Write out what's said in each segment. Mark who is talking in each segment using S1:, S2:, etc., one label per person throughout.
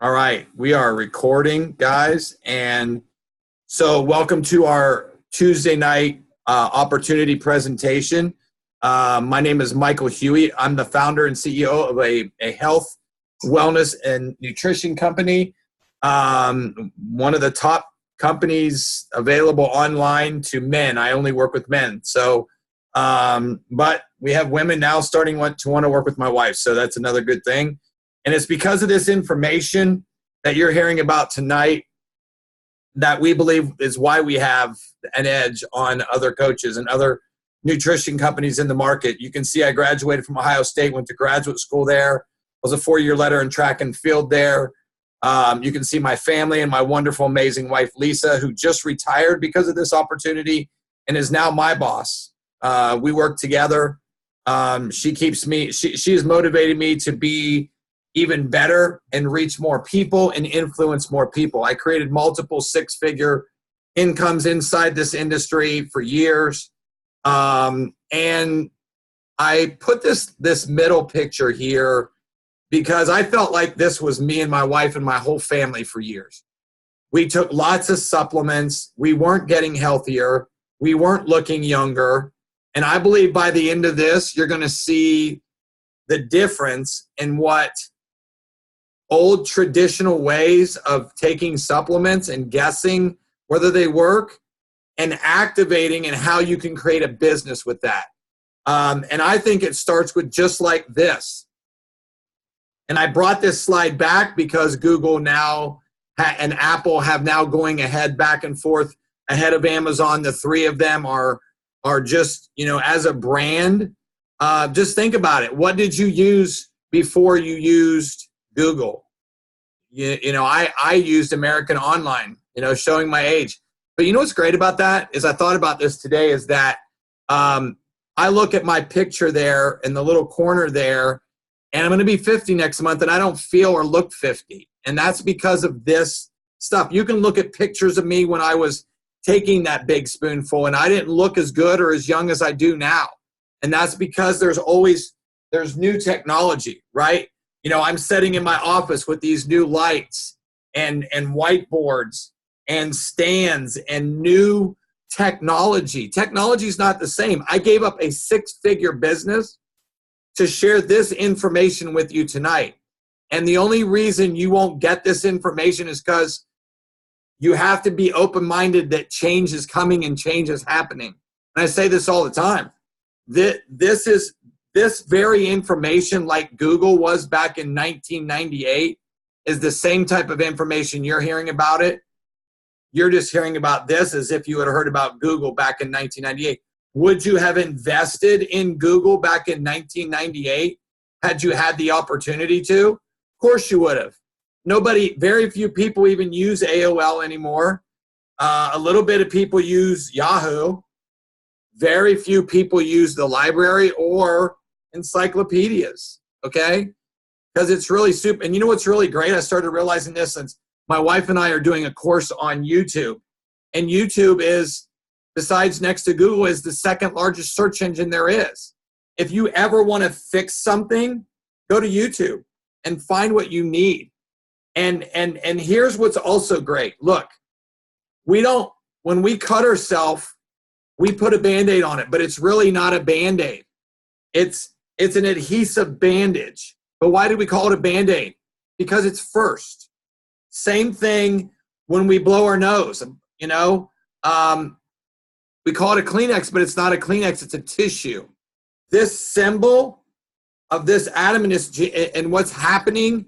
S1: All right, we are recording, guys. And so welcome to our Tuesday night opportunity presentation. My name is Michael Huey. I'm the founder and CEO of a health, wellness, and nutrition company. One of the top companies available online to men. I only work with men. So, but we have women now starting to want to work with my wife. So that's another good thing. And it's because of this information that you're hearing about tonight that we believe is why we have an edge on other coaches and other nutrition companies in the market. You can see I graduated from Ohio State, went to graduate school there, was a 4-year letter in track and field there. You can see my family and my wonderful, amazing wife, Lisa, who just retired because of this opportunity and is now my boss. We work together. She has motivated me to be even better and reach more people and influence more people. I created multiple 6-figure incomes inside this industry for years. And I put this middle picture here because I felt like this was me and my wife and my whole family for years. We took lots of supplements. We weren't getting healthier. We weren't looking younger. And I believe by the end of this, you're going to see the difference in what old traditional ways of taking supplements and guessing whether they work and activating and how you can create a business with that. And I think it starts with just like this. And I brought this slide back because Google now and Apple have now going ahead back and forth ahead of Amazon. The three of them are just, as a brand, just think about it. What did you use before you used Google? I used American Online, showing my age. But what's great about that is I thought about this today is that I look at my picture there in the little corner there, and I'm going to be 50 next month, and I don't feel or look 50. And that's because of this stuff. You can look at pictures of me when I was taking that big spoonful, and I didn't look as good or as young as I do now. And that's because there's new technology, right? I'm sitting in my office with these new lights and whiteboards and stands and new technology. Technology is not the same. I gave up a 6-figure business to share this information with you tonight. And the only reason you won't get this information is because you have to be open-minded that change is coming and change is happening. And I say this all the time. This very information, like Google was back in 1998, is the same type of information you're hearing about it. You're just hearing about this as if you had heard about Google back in 1998. Would you have invested in Google back in 1998 had you had the opportunity to? Of course you would have. Very few people even use AOL anymore. A little bit of people use Yahoo. Very few people use the library or encyclopedias, okay? Because it's really super. And what's really great? I started realizing this since my wife and I are doing a course on YouTube. And YouTube is, besides next to Google, is the second largest search engine there is. If you ever want to fix something, go to YouTube and find what you need. And here's what's also great. Look, when we cut ourselves, we put a Band-Aid on it, but it's really not a Band-Aid. It's an adhesive bandage. But why do we call it a Band-Aid? Because it's first. Same thing when we blow our nose. We call it a Kleenex, but it's not a Kleenex, it's a tissue. This symbol of this atom and what's happening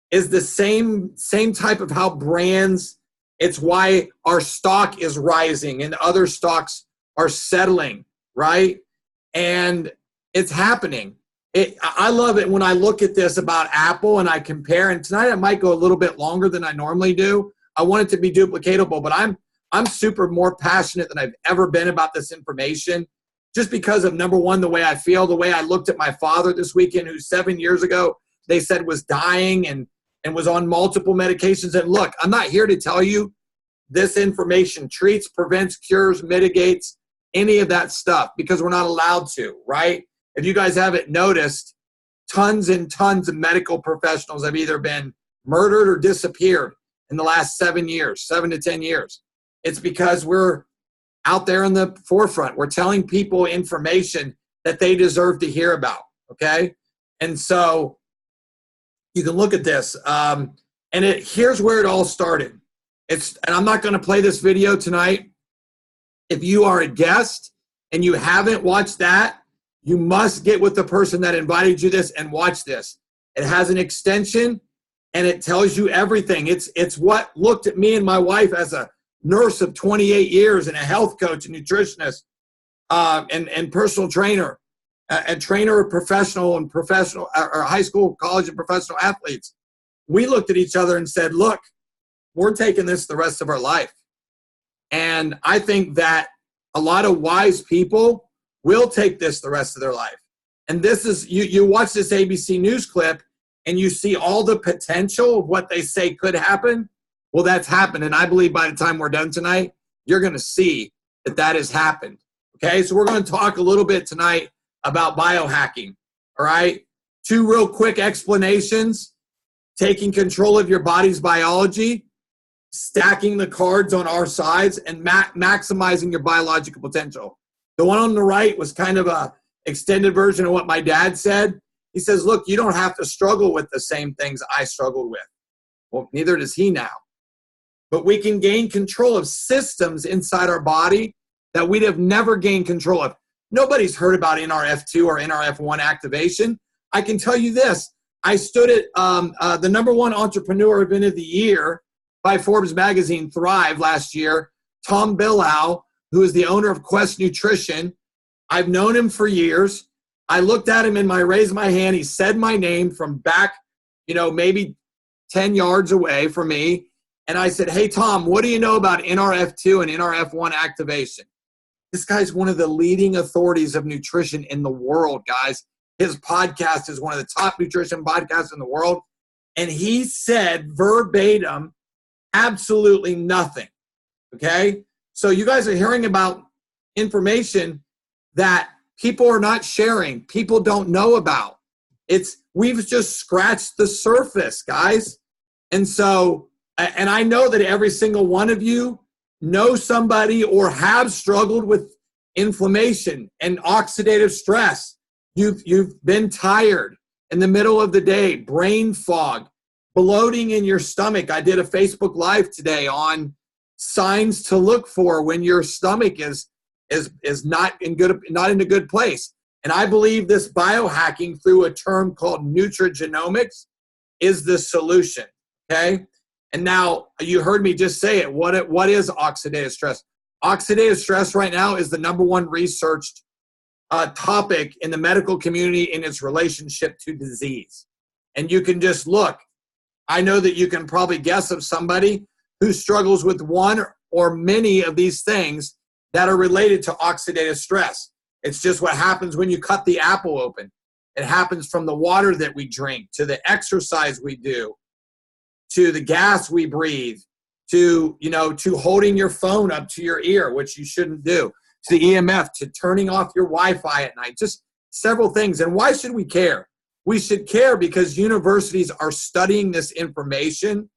S1: is the same type of how brands, it's why our stock is rising and other stocks are settling, right? And it's happening. I love it when I look at this about Apple and I compare, and tonight I might go a little bit longer than I normally do. I want it to be duplicatable, but I'm super more passionate than I've ever been about this information just because of, number one, the way I feel, the way I looked at my father this weekend, who 7 years ago they said was dying and was on multiple medications. And look, I'm not here to tell you this information treats, prevents, cures, mitigates any of that stuff because we're not allowed to, right? If you guys haven't noticed, tons and tons of medical professionals have either been murdered or disappeared in the last 7 years, 7 to 10 years. It's because we're out there in the forefront. We're telling people information that they deserve to hear about, okay? And so you can look at this. Here's where it all started. And I'm not going to play this video tonight. If you are a guest and you haven't watched that, you must get with the person that invited you this and watch this. It has an extension and it tells you everything. It's what looked at me and my wife as a nurse of 28 years and a health coach and nutritionist and personal trainer, a trainer of professional or high school, college, and professional athletes. We looked at each other and said, look, we're taking this the rest of our life. And I think that a lot of wise people will take this the rest of their life. And this is, you watch this ABC News clip and you see all the potential of what they say could happen. Well, that's happened. And I believe by the time we're done tonight, you're going to see that that has happened. Okay, so we're going to talk a little bit tonight about biohacking. All right, 2 real quick explanations: taking control of your body's biology, stacking the cards on our sides, and maximizing your biological potential. The one on the right was kind of a extended version of what my dad said. He says, look, you don't have to struggle with the same things I struggled with. Well, neither does he now. But we can gain control of systems inside our body that we'd have never gained control of. Nobody's heard about NRF2 or NRF1 activation. I can tell you this. I stood at the #1 entrepreneur event of the year by Forbes magazine, Thrive, last year. Tom Billow, who is the owner of Quest Nutrition. I've known him for years. I looked at him and I raised my hand. He said my name from back, maybe 10 yards away from me. And I said, hey, Tom, what do you know about NRF2 and NRF1 activation? This guy's one of the leading authorities of nutrition in the world, guys. His podcast is one of the top nutrition podcasts in the world. And he said verbatim, absolutely nothing. Okay? So you guys are hearing about information that people are not sharing, people don't know about. We've just scratched the surface, guys. And so, and I know that every single one of you know somebody or have struggled with inflammation and oxidative stress. You've been tired in the middle of the day, brain fog, bloating in your stomach. I did a Facebook Live today on signs to look for when your stomach is not in a good place. And I believe this biohacking through a term called nutrigenomics is the solution. Okay. And now you heard me just say it. What is oxidative stress? Oxidative stress right now is the #1 researched topic in the medical community in its relationship to disease. And you can just look. I know that you can probably guess of somebody who struggles with one or many of these things that are related to oxidative stress. It's just what happens when you cut the apple open. It happens from the water that we drink, to the exercise we do, to the gas we breathe, to holding your phone up to your ear, which you shouldn't do, to the EMF, to turning off your Wi-Fi at night, just several things. And why should we care? We should care because universities are studying this information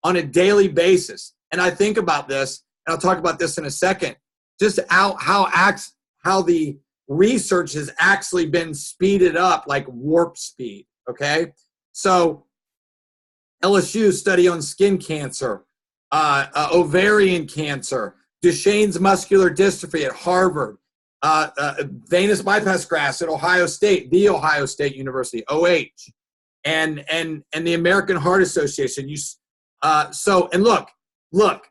S1: on a daily basis. And I think about this, and I'll talk about this in a second, just how the research has actually been speeded up like warp speed, okay? So LSU study on skin cancer, ovarian cancer, Duchenne's muscular dystrophy at Harvard, venous bypass grafts at Ohio State, the Ohio State University, OH, and the American Heart Association. Look,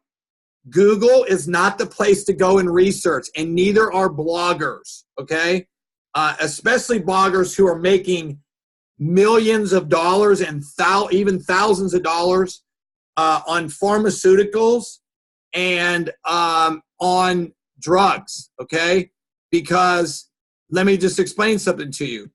S1: Google is not the place to go and research, and neither are bloggers, okay? Especially bloggers who are making millions of dollars and even thousands of dollars on pharmaceuticals and on drugs, okay? Because let me just explain something to you.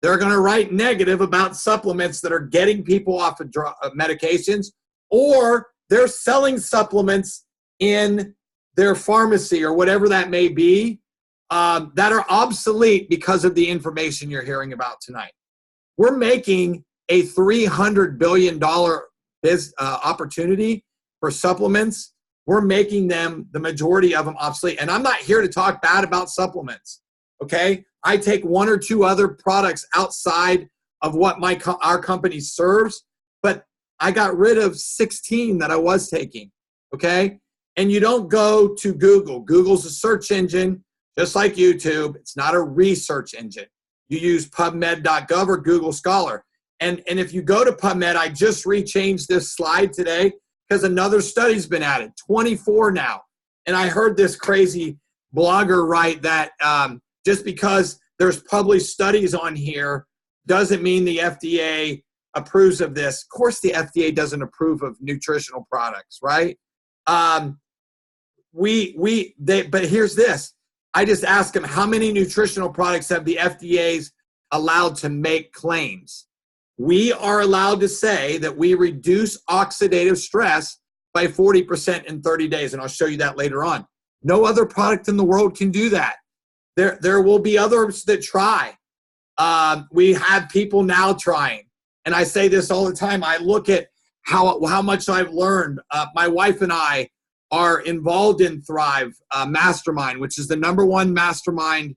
S1: They're going to write negative about supplements that are getting people off of medications, or they're selling supplements in their pharmacy or whatever that may be that are obsolete because of the information you're hearing about tonight. We're making a $300 billion opportunity for supplements, we're making them, the majority of them, obsolete. And I'm not here to talk bad about supplements, okay? I take one or two other products outside of what our company serves, but I got rid of 16 that I was taking, okay? And you don't go to Google. Google's a search engine, just like YouTube. It's not a research engine. You use PubMed.gov or Google Scholar. And if you go to PubMed, I just rechanged this slide today because another study's been added, 24 now. And I heard this crazy blogger write that just because there's published studies on here doesn't mean the FDA approves of this. Of course, the FDA doesn't approve of nutritional products, right? But here's this. I just asked them, how many nutritional products have the FDA's allowed to make claims? We are allowed to say that we reduce oxidative stress by 40% in 30 days, and I'll show you that later on. No other product in the world can do that. There will be others that try. We have people now trying, and I say this all the time. I look at how much I've learned. My wife and I are involved in Thrive Mastermind, which is the #1 mastermind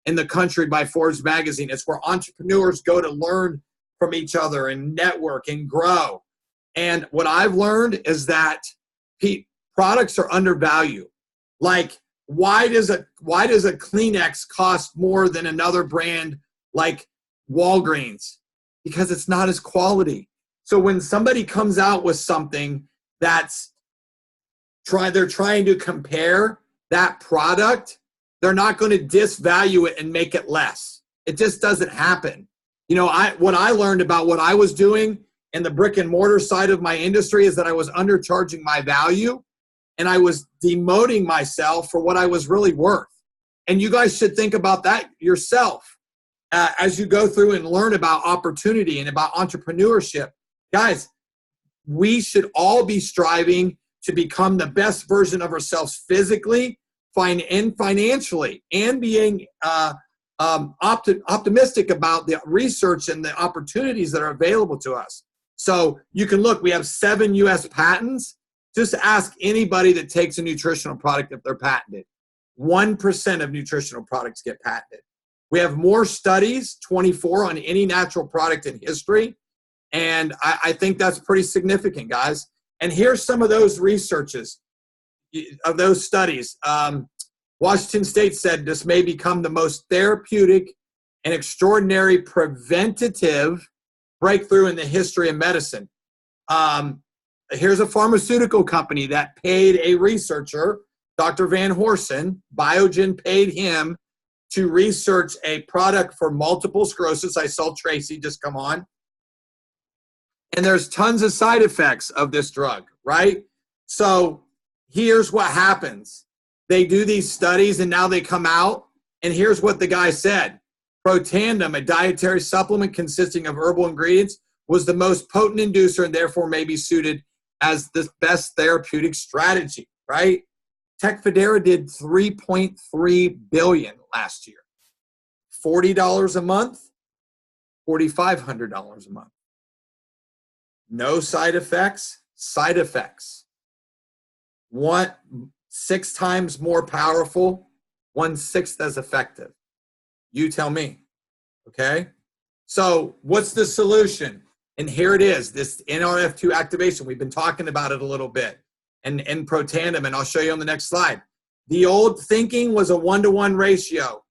S1: in the country by Forbes magazine. It's where entrepreneurs go to learn from each other and network and grow. And what I've learned is that products are undervalued. Like, why does a Kleenex cost more than another brand like Walgreens? Because it's not as quality. So when somebody comes out with something that's they're trying to compare that product, they're not going to disvalue it and make it less. It just doesn't happen. You know, what I learned about what I was doing in the brick and mortar side of my industry is that I was undercharging my value and I was demoting myself for what I was really worth. And you guys should think about that yourself as you go through and learn about opportunity and about entrepreneurship. Guys, we should all be striving to become the best version of ourselves physically, and financially, and being optimistic about the research and the opportunities that are available to us. So you can look, we have 7 U.S. patents. Just ask anybody that takes a nutritional product if they're patented. 1% of nutritional products get patented. We have more studies, 24, on any natural product in history. And I think that's pretty significant, guys. And here's some of those researches, of those studies. Washington State said this may become the most therapeutic and extraordinary preventative breakthrough in the history of medicine. Here's a pharmaceutical company that paid a researcher, Dr. Van Horsen. Biogen paid him to research a product for multiple sclerosis. I saw Tracy just come on. And there's tons of side effects of this drug, right? So here's what happens. They do these studies and now they come out, and here's what the guy said. Protandim, a dietary supplement consisting of herbal ingredients, was the most potent inducer and therefore may be suited as the best therapeutic strategy, right? Tecfidera did $3.3 billion last year. $40 a month, $4,500 a month. No side effects, side effects. 6 times more powerful, 1/6 as effective. You tell me, okay? So what's the solution? And here it is, this NRF2 activation. We've been talking about it a little bit. And Protandim, and I'll show you on the next slide. The old thinking was a 1-to-1 ratio.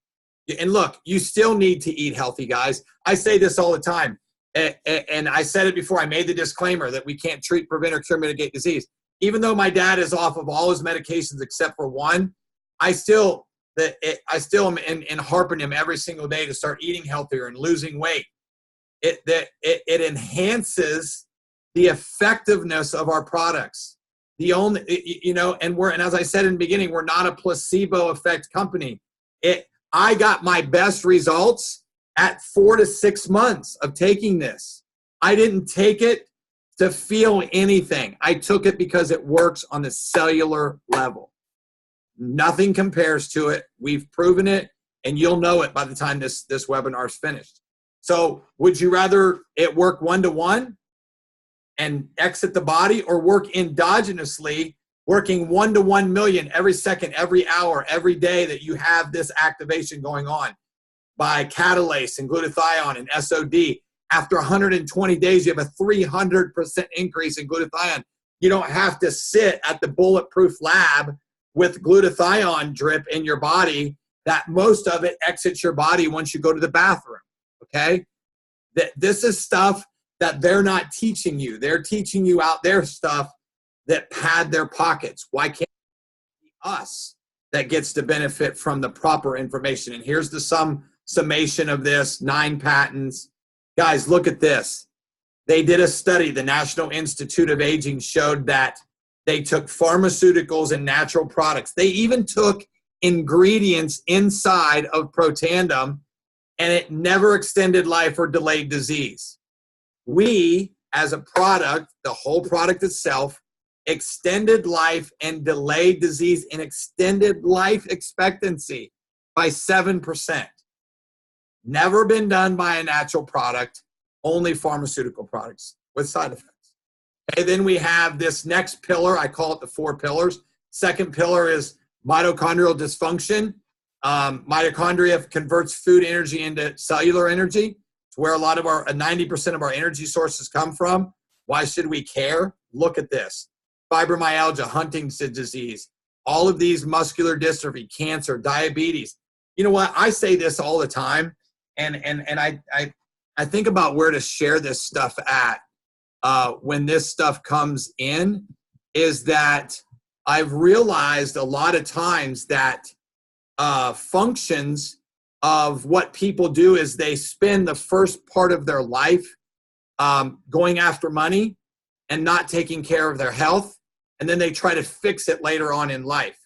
S1: And look, you still need to eat healthy, guys. I say this all the time. And I said it before, I made the disclaimer that we can't treat, prevent, or cure, mitigate disease. Even though my dad is off of all his medications except for one, I still am in harping him every single day to start eating healthier and losing weight. It enhances the effectiveness of our products. And as I said in the beginning, we're not a placebo effect company. I got my best results at 4 to 6 months of taking this. I didn't take it to feel anything. I took it because it works on the cellular level. Nothing compares to it. We've proven it, and you'll know it by the time this webinar is finished. So would you rather it work 1-to-1? and exit the body, or work endogenously, working 1 to 1 million every second, every hour, every day that you have this activation going on by catalase and glutathione and SOD. After 120 days, you have a 300% increase in glutathione. You don't have to sit at the bulletproof lab with glutathione drip in your body, that most of it exits your body once you go to the bathroom, okay? This is stuff that they're not teaching you. They're teaching you out their stuff that pad their pockets. Why can't it be us that gets to benefit from the proper information? And here's the summation of this, 9 patents. Guys, look at this. They did a study. The National Institute of Aging showed that they took pharmaceuticals and natural products. They even took ingredients inside of Protandim, and it never extended life or delayed disease. We, as a product, the whole product itself, extended life and delayed disease and extended life expectancy by 7%. Never been done by a natural product, only pharmaceutical products with side effects. Okay, then we have this next pillar. I call it the 4 pillars. Second pillar is mitochondrial dysfunction. Mitochondria converts food energy into cellular energy. It's where a lot of our 90% of our energy sources come from. Why should we care? Look at this. Fibromyalgia, Huntington's disease, all of these, muscular dystrophy, cancer, diabetes. You know what? I say this all the time, and I think about where to share this stuff at when this stuff comes in, is that I've realized a lot of times that functions of what people do is they spend the first part of their life going after money and not taking care of their health, and then they try to fix it later on in life.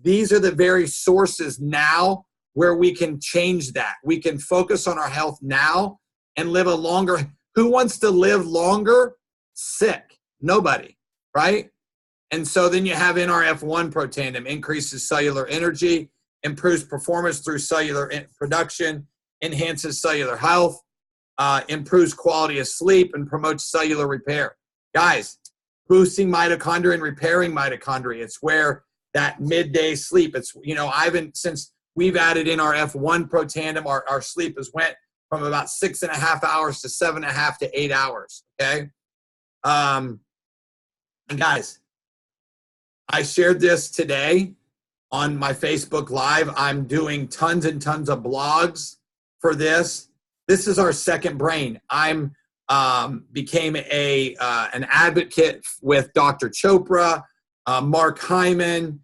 S1: These are the very sources now where we can change that. We can focus on our health now and live a longer. Who wants to live longer sick? Nobody, right? And so then you have NRF1 Protandim, increases cellular energy, improves performance through cellular production, enhances cellular health, improves quality of sleep, and promotes cellular repair. Guys, boosting mitochondria and repairing mitochondria. It's where that midday sleep, it's, you know, since we've added NRF1 Protandim, our sleep has went from about 6.5 hours to 7.5 to 8 hours, okay? And guys, I shared this today on my Facebook Live. I'm doing tons and tons of blogs for this. This is our second brain. I'm became an advocate with Dr. Chopra, Mark Hyman,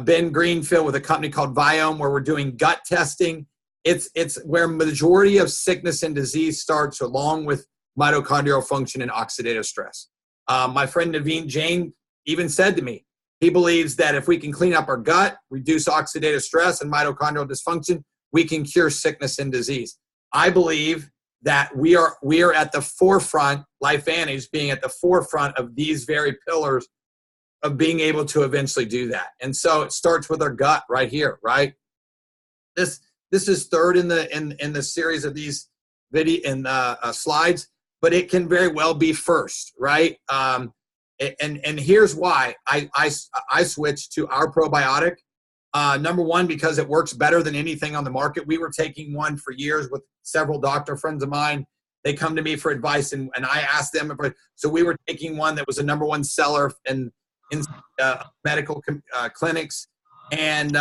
S1: Ben Greenfield with a company called Viome, where we're doing gut testing. It's where majority of sickness and disease starts, along with mitochondrial function and oxidative stress. My friend Naveen Jain even said to me, he believes that if we can clean up our gut, reduce oxidative stress and mitochondrial dysfunction, we can cure sickness and disease. I believe that we are at the forefront, LifeVantage being at the forefront of these very pillars of being able to eventually do that. And so it starts with our gut right here, right? This is third in the series of these slides, but it can very well be first, right? And here's why I switched to our probiotic. Number one, because it works better than anything on the market. We were taking one for years with several doctor friends of mine. They come to me for advice, and I asked them. So we were taking one that was a #1 seller in medical clinics, and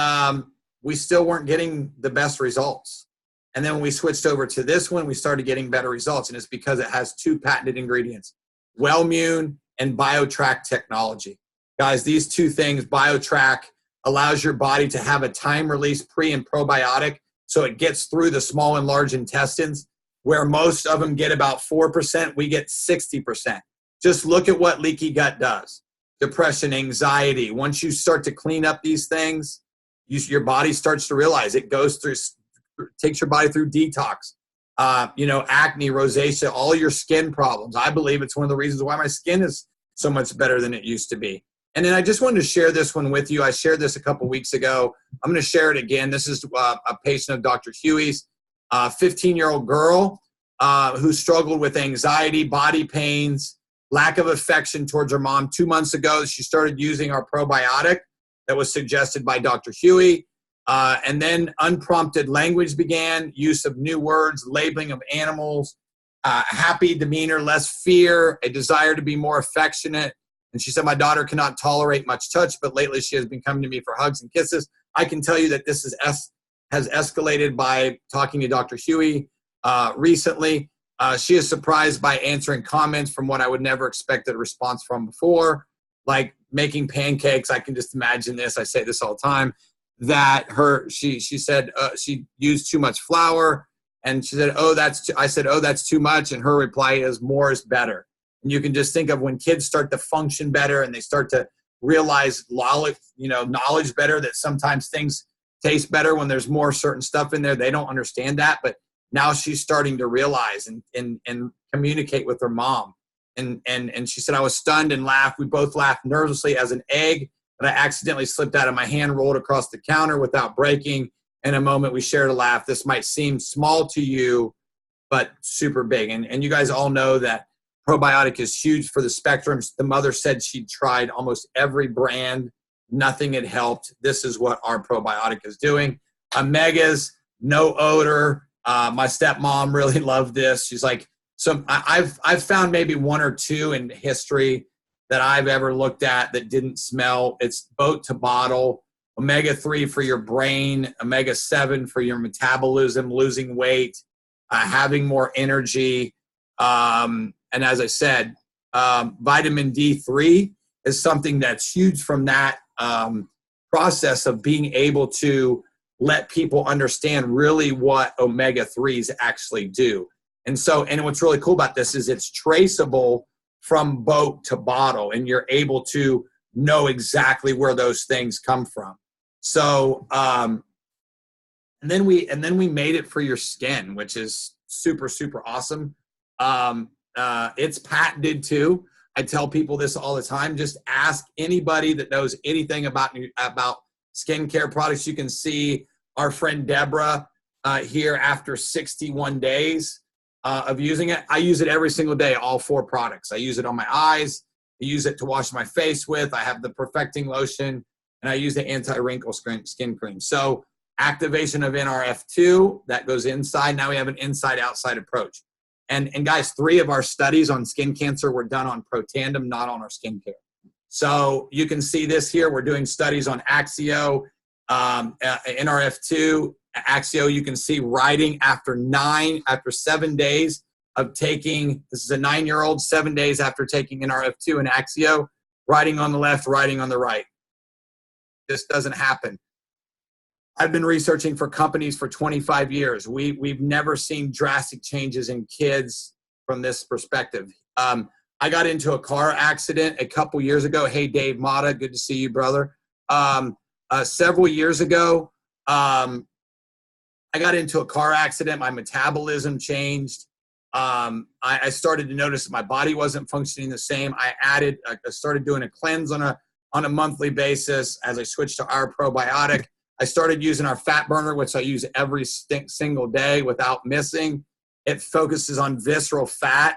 S1: we still weren't getting the best results. And then when we switched over to this one, we started getting better results, and it's because it has 2 patented ingredients, Wellmune and BioTrack technology. Guys, these 2 things, BioTrack allows your body to have a time-release pre- and probiotic, so it gets through the small and large intestines, where most of them get about 4%, we get 60%. Just look at what leaky gut does. Depression, anxiety. Once you start to clean up these things, your body starts to realize it goes through, takes your body through detox. Acne, rosacea, all your skin problems. I believe it's one of the reasons why my skin is so much better than it used to be. And then I just wanted to share this one with you. I shared this a couple weeks ago. I'm going to share it again. This is a patient of Dr. Huey's, 15-year-old girl who struggled with anxiety, body pains, lack of affection towards her mom. 2 months ago, she started using our probiotic that was suggested by Dr. Huey. And then unprompted language began, use of new words, labeling of animals, happy demeanor, less fear, a desire to be more affectionate. And she said, my daughter cannot tolerate much touch, but lately she has been coming to me for hugs and kisses. I can tell you that this has escalated by talking to Dr. Huey recently. She is surprised by answering comments from what I would never expect a response from before, like making pancakes. I can just imagine this. I say this all the time, that she said she used too much flour, and she said, I said, that's too much. And her reply is, more is better. And you can just think of when kids start to function better and they start to realize knowledge better, that sometimes things taste better when there's more certain stuff in there. They don't understand that, but now she's starting to realize and communicate with her mom. And she said, I was stunned and laughed. We both laughed nervously as an egg, but I accidentally slipped out of my hand, rolled across the counter without breaking. In a moment, we shared a laugh. This might seem small to you, but super big. And you guys all know that probiotic is huge for the spectrums. The mother said she'd tried almost every brand. Nothing had helped. This is what our probiotic is doing. Omegas, no odor. My stepmom really loved this. She's like, so I've found maybe one or two in history that I've ever looked at that didn't smell. It's boat to bottle. Omega-3 for your brain, omega-7 for your metabolism, losing weight, having more energy. And as I said, vitamin D3 is something that's huge from that process of being able to let people understand really what omega-3s actually do. And what's really cool about this is it's traceable from boat to bottle, and you're able to know exactly where those things come from. So, and then we made it for your skin, which is super, super awesome. It's patented too. I tell people this all the time. Just ask anybody that knows anything about skincare products. You can see our friend Deborah here after 61 days of using it. I use it every single day, all 4 products. I use it on my eyes. I use it to wash my face with. I have the perfecting lotion, and I use the anti-wrinkle skin cream. So activation of NRF2, that goes inside. Now we have an inside-outside approach. And guys, 3 of our studies on skin cancer were done on Protandim, not on our skincare. So you can see this here. We're doing studies on Axio, NRF2. Axio, you can see writing after 7 days of taking, this is a 9-year-old, 7 days after taking NRF2 and Axio, writing on the left, writing on the right. This doesn't happen. I've been researching for companies for 25 years. We've never seen drastic changes in kids from this perspective. I got into a car accident a couple years ago. Hey, Dave Mata, good to see you, brother. Several years ago, I got into a car accident. My metabolism changed. I started to notice that my body wasn't functioning the same. I started doing a cleanse on a monthly basis as I switched to our probiotic. I started using our fat burner, which I use every single day without missing. It focuses on visceral fat.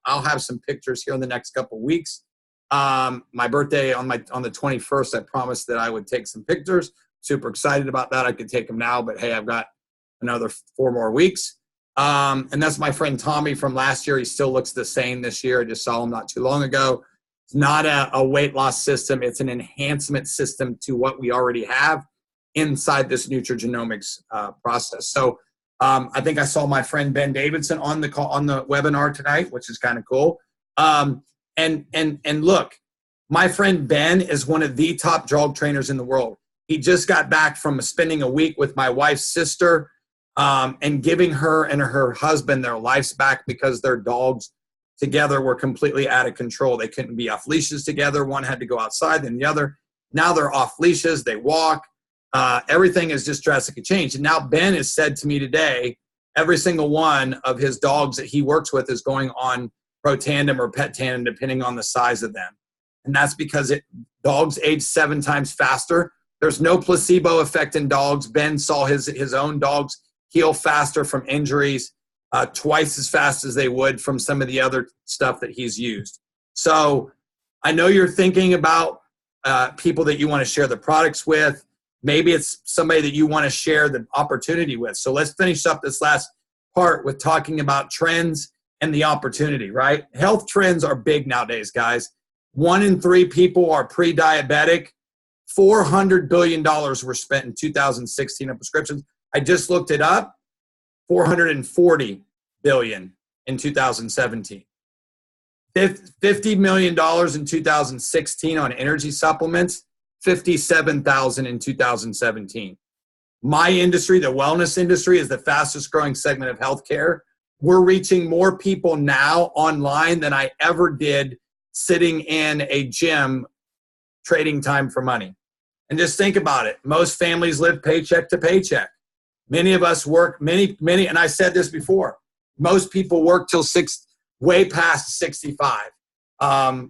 S1: I'll have some pictures here in the next couple of weeks. My birthday on the 21st, I promised that I would take some pictures. Super excited about that. I could take them now, but hey, I've got another 4 more weeks. And that's my friend Tommy from last year. He still looks the same this year. I just saw him not too long ago. It's not a weight loss system. It's an enhancement system to what we already have inside this nutrigenomics process. So I think I saw my friend Ben Davidson on the webinar tonight, which is kind of cool. And look, my friend Ben is one of the top dog trainers in the world. He just got back from spending a week with my wife's sister and giving her and her husband their lives back because their dogs together were completely out of control. They couldn't be off leashes together. One had to go outside than the other. Now they're off leashes. They walk. Everything has just drastically changed. And now Ben has said to me today, every single one of his dogs that he works with is going on Protandim or Pet Tandem, depending on the size of them. And that's because dogs age 7 times faster. There's no placebo effect in dogs. Ben saw his own dogs heal faster from injuries, twice as fast as they would from some of the other stuff that he's used. So I know you're thinking about people that you want to share the products with. Maybe it's somebody that you want to share the opportunity with. So let's finish up this last part with talking about trends and the opportunity, right? Health trends are big nowadays, guys. 1 in 3 people are pre-diabetic. $400 billion were spent in 2016 on prescriptions. I just looked it up. $440 billion in 2017. $50 million in 2016 on energy supplements, 57,000 in 2017. My industry, the wellness industry, is the fastest growing segment of healthcare. We're reaching more people now online than I ever did sitting in a gym trading time for money. And just think about it. Most families live paycheck to paycheck. Many of us work, many, and I said this before, most people work till way past 65.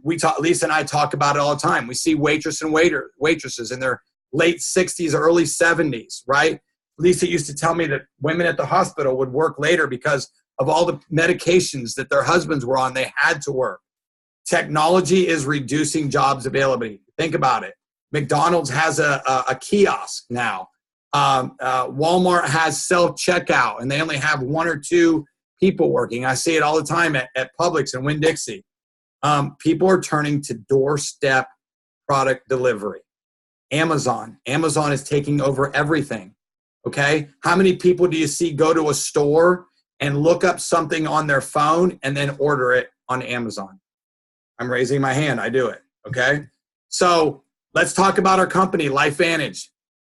S1: Lisa and I talk about it all the time. We see waitresses in their late 60s, early 70s, right? Lisa used to tell me that women at the hospital would work later because of all the medications that their husbands were on. They had to work. Technology is reducing jobs availability. Think about it. McDonald's has a kiosk now. Walmart has self-checkout, and they only have 1 or 2 people working. I see it all the time at Publix and Winn-Dixie. People are turning to doorstep product delivery. Amazon is taking over everything, okay? How many people do you see go to a store and look up something on their phone and then order it on Amazon? I'm raising my hand. I do it, okay? So let's talk about our company, LifeVantage.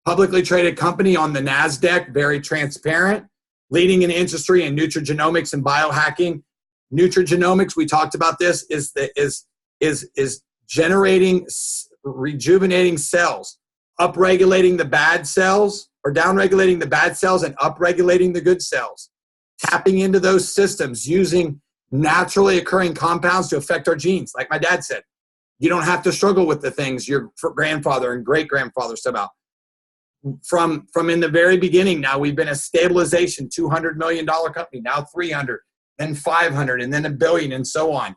S1: Publicly traded company on the NASDAQ, very transparent, leading in industry in nutrigenomics and biohacking. Nutrigenomics, we talked about this, is generating, rejuvenating cells, upregulating the bad cells, or downregulating the bad cells and upregulating the good cells. Tapping into those systems using naturally occurring compounds to affect our genes. Like my dad said, you don't have to struggle with the things your grandfather and great-grandfather said about. From in the very beginning, now we've been a stabilization, $200 million company, now 300, then 500, and then $1 billion, and so on.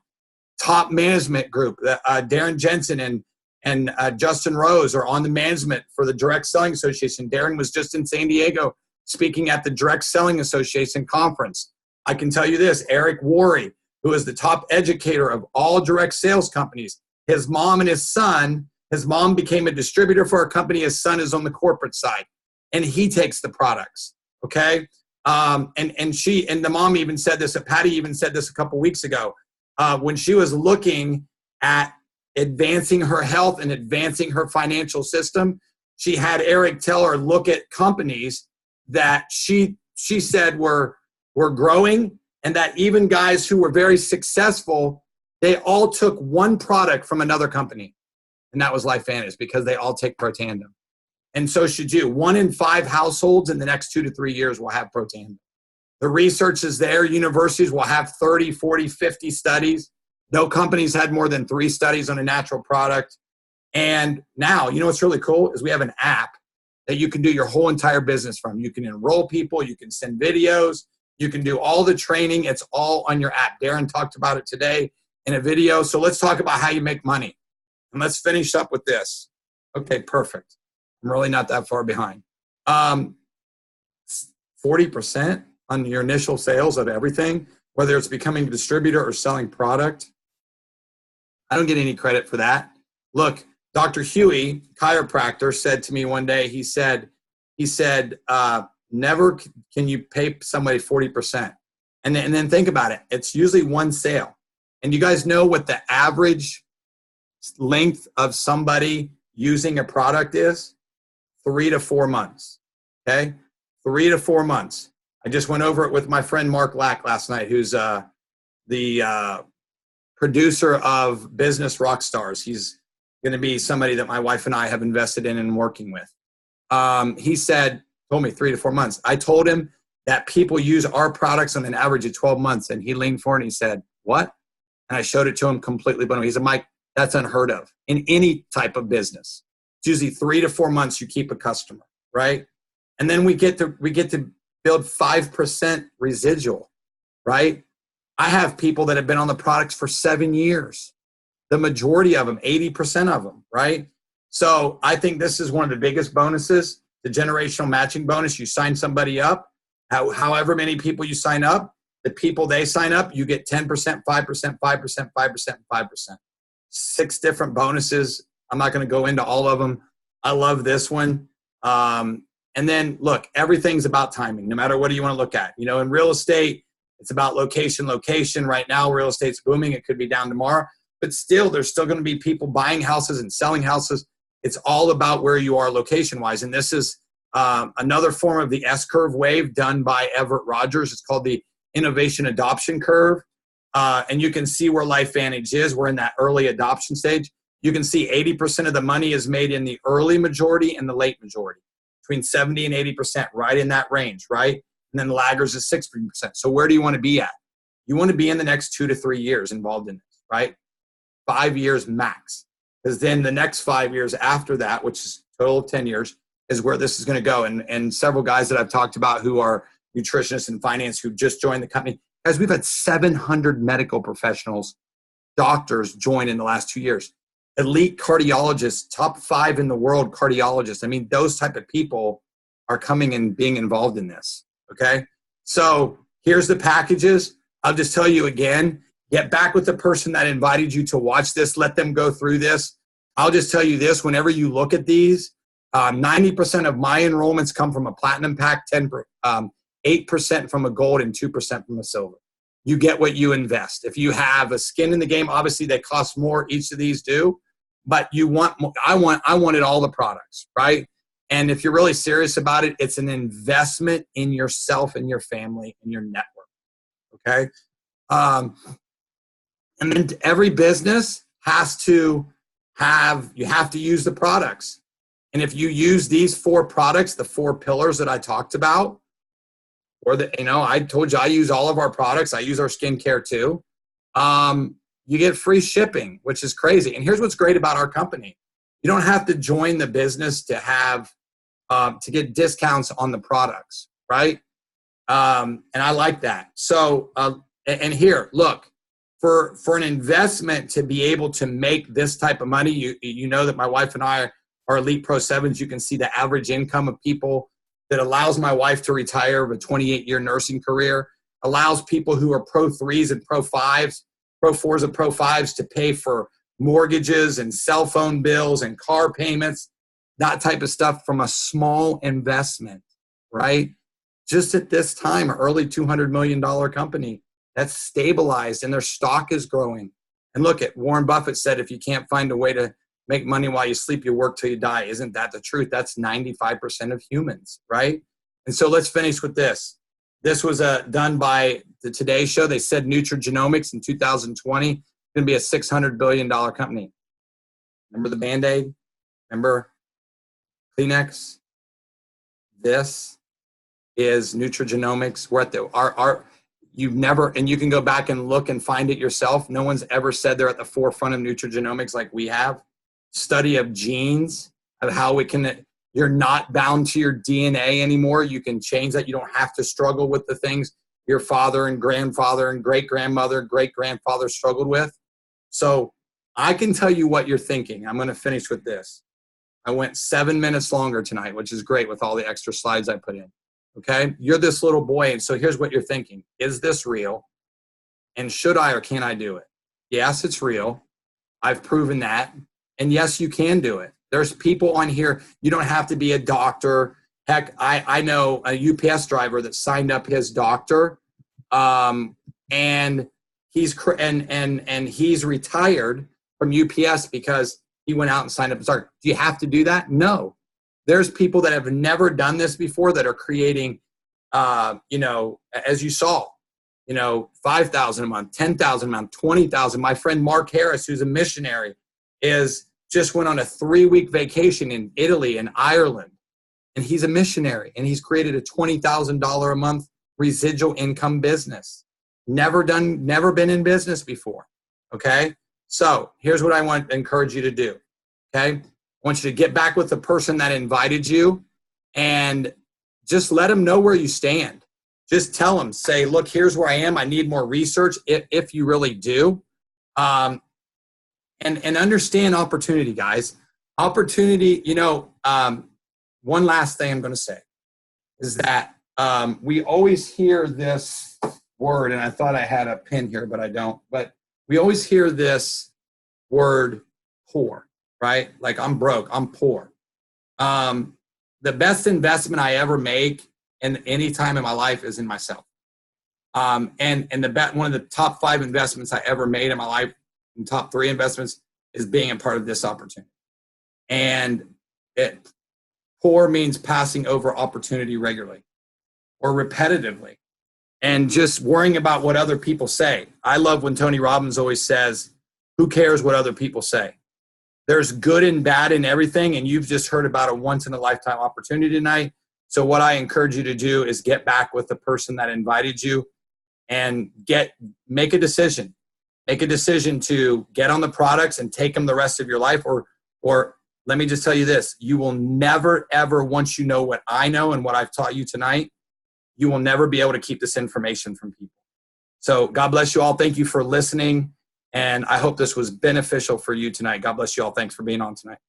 S1: Top management group, Darren Jensen and Justin Rose are on the management for the Direct Selling Association. Darren was just in San Diego speaking at the Direct Selling Association conference. I can tell you this, Eric Worre, who is the top educator of all direct sales companies, his mom and his son, his mom became a distributor for our company. His son is on the corporate side, and he takes the products. Okay, and the mom even said this. Patty even said this a couple weeks ago when she was looking at advancing her health and advancing her financial system. She had Eric tell her look at companies that she said were growing, and that even guys who were very successful, they all took one product from another company. And that was LifeVantage, because they all take Protandim. And so should you. 1 in 5 households in the next 2 to 3 years will have Protandim. The research is there. Universities will have 30, 40, 50 studies. No company's had more than 3 studies on a natural product. And now, you know what's really cool is we have an app that you can do your whole entire business from. You can enroll people. You can send videos. You can do all the training. It's all on your app. Darren talked about it today in a video. So let's talk about how you make money. And let's finish up with this. Okay, perfect. I'm really not that far behind. 40% on your initial sales of everything, whether it's becoming a distributor or selling product. I don't get any credit for that. Look, Dr. Huey, chiropractor, said to me one day, he said, never can you pay somebody 40%. And then think about it. It's usually one sale. And you guys know what the average length of somebody using a product is? 3 to 4 months. Okay? 3 to 4 months. I just went over it with my friend Mark Lack last night, who's the producer of Business Rockstars. He's going to be somebody that my wife and I have invested in and working with. He told me 3 to 4 months. I told him that people use our products on an average of 12 months. And he leaned forward and he said, what? And I showed it to him completely blown away. He said, Mike, that's unheard of in any type of business. It's usually 3 to 4 months you keep a customer, right? And then we get to build 5% residual, right? I have people that have been on the products for 7 years. The majority of them, 80% of them, right? So I think this is one of the biggest bonuses, the generational matching bonus. You sign somebody up, however many people you sign up, the people they sign up, you get 10%, 5%, 5%, 5%, 5%. 6 different bonuses. I'm not going to go into all of them. I love this one. And then look, everything's about timing, no matter what you want to look at. You know, in real estate, it's about location. Right now, real estate's booming. It could be down tomorrow, but still, there's still going to be people buying houses and selling houses. It's all about where you are location-wise. And this is another form of the S-curve wave done by Everett Rogers. It's called the innovation adoption curve. And you can see where LifeVantage is. We're in that early adoption stage. You can see 80% of the money is made in the early majority and the late majority, between 70 and 80%, right in that range, right? And then the laggers is 60%. So where do you want to be at? You want to be in the next 2 to 3 years involved in this, right? 5 years max. Because then the next 5 years after that, which is a total of 10 years, is where this is going to go. And several guys that I've talked about who are nutritionists and finance who just joined the company. Guys, we've had 700 medical professionals, doctors join in the last 2 years. Elite cardiologists, top 5 in the world cardiologists. I mean, those type of people are coming and being involved in this, okay? So here's the packages. I'll just tell you again, get back with the person that invited you to watch this. Let them go through this. I'll just tell you this, whenever you look at these, 90% of my enrollments come from a platinum pack, 8% from a gold, and 2% from a silver. You get what you invest. If you have a skin in the game, obviously they cost more, each of these do, but you want more. I wanted all the products, right? And if you're really serious about it, it's an investment in yourself and your family and your network, okay? And then every business has to you have to use the products. And if you use these 4 products, the 4 pillars that I talked about, I told you I use all of our products. I use our skincare too. You get free shipping, which is crazy. And here's what's great about our company. You don't have to join the business to have, to get discounts on the products, right? And I like that. So, and here, look, for an investment to be able to make this type of money, you know that my wife and I are Elite Pro 7s. You can see the average income of people that allows my wife to retire of a 28-year nursing career, allows people who are Pro 3s and Pro 5s, Pro 4s and Pro 5s to pay for mortgages and cell phone bills and car payments, that type of stuff from a small investment, right? Just at this time, an early $200 million company that's stabilized and their stock is growing. And look, at Warren Buffett said, if you can't find a way to make money while you sleep, you work till you die. Isn't that the truth? That's 95% of humans, right? And so let's finish with this. This was done by the Today Show. They said nutrigenomics in 2020 going to be a $600 billion company. Remember the Band-Aid? Remember Kleenex? This is nutrigenomics. We're at you've never, and you can go back and look and find it yourself. No one's ever said they're at the forefront of nutrigenomics like we have. Study of genes, of how you're not bound to your DNA anymore. You can change that. You don't have to struggle with the things your father and grandfather and great-grandmother, great-grandfather struggled with. So I can tell you what you're thinking. I'm going to finish with this. I went 7 minutes longer tonight, which is great with all the extra slides I put in. Okay? You're this little boy, and so here's what you're thinking. Is this real? And should I or can I do it? Yes, it's real. I've proven that. And yes, you can do it. There's people on here. You don't have to be a doctor. Heck, I know a UPS driver that signed up his doctor, and he's retired from UPS because he went out and signed up his doctor. Do you have to do that? No. There's people that have never done this before that are creating, as you saw, 5,000 a month, 10,000 a month, 20,000. My friend Mark Harris, who's a missionary, just went on a 3-week vacation in Italy and Ireland, and he's a missionary, and he's created a $20,000 a month residual income business. Never been in business before. Okay, so here's what I want to encourage you to do. Okay, I want you to get back with the person that invited you, and just let them know where you stand. Just tell them, say, look, here's where I am. I need more research. If you really do. and understand opportunity, guys. Opportunity, one last thing I'm going to say is that we always hear this word, and I thought I had a pin here, but I don't. But we always hear this word poor, right? Like, I'm broke, I'm poor. The best investment I ever make in any time in my life is in myself. And one of the top 5 investments I ever made in my life, and top 3 investments, is being a part of this opportunity. And poor means passing over opportunity regularly or repetitively and just worrying about what other people say. I love when Tony Robbins always says, who cares what other people say? There's good and bad in everything, and you've just heard about a once-in-a-lifetime opportunity tonight. So what I encourage you to do is get back with the person that invited you and make a decision. Make a decision to get on the products and take them the rest of your life. Or let me just tell you this, you will never, ever, once you know what I know and what I've taught you tonight, you will never be able to keep this information from people. So God bless you all. Thank you for listening. And I hope this was beneficial for you tonight. God bless you all. Thanks for being on tonight.